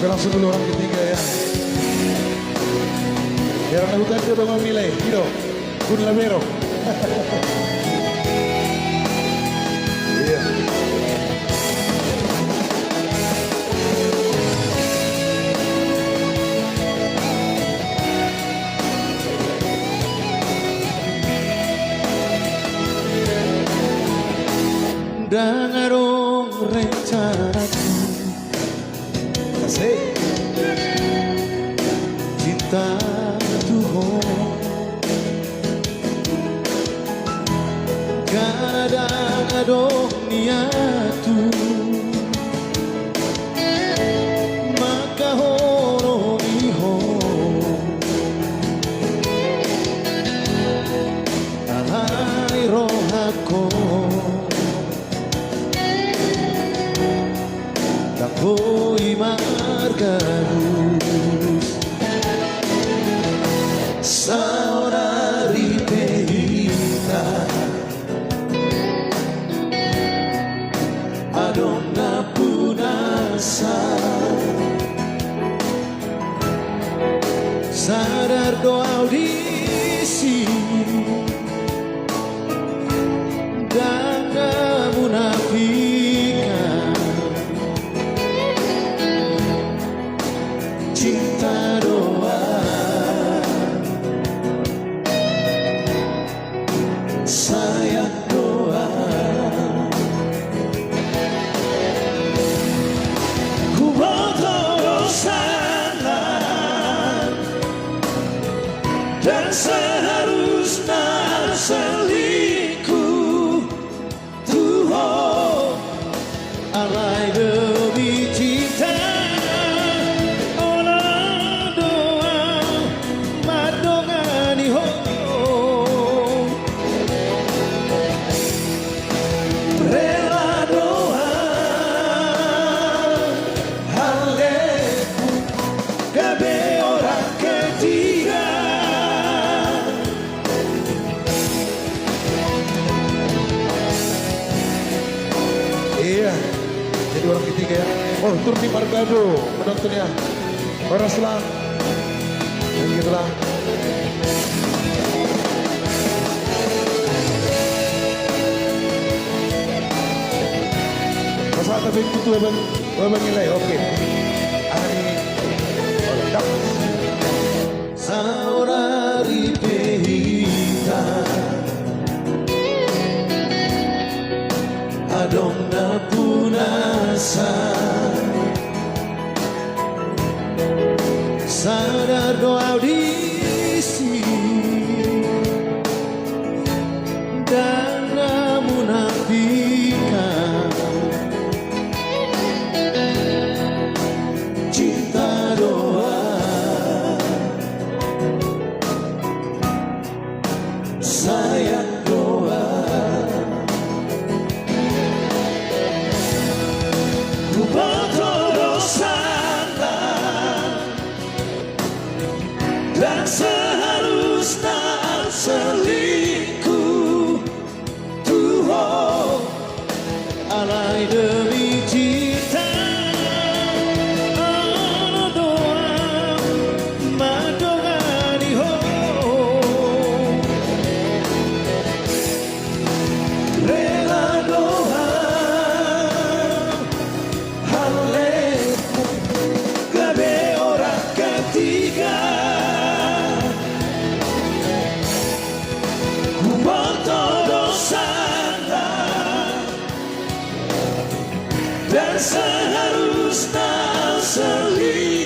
Oke, langsung dulu orang ketiga ya. Yang lakukan dia udah memilih, Hiro, Kun Lamero. Iya. Dengarong rencanaku, Asik. cinta Tuhan. Kadang adong niatu, maka horo iho. Alai rohako, Takoi margarus saudari Pehita Adonna punasa sadar doa audisi dan kemunafikan cinta doa sayang doa ku bodoh salah dan seharusnya selingkuh Tuhan alai demi cinta. Iya. Jadi orang ketiga ya. Oh, Turni Margado penontonnya. Orang selang. Dan gitulah. Masa tapi itu abang nilai. Oke. Ani. Oh, dak. Saudari Pehita Adonna punasa sadar doa audisi dan munafikan cinta doa sayang doa ku bodoh salah dan seharusnya selingkuh Tuhan alai demi cinta. Ono doa madongani ho rela doa haleku gabe orang ketiga ku bodoh salah dan seharusnya selingkuh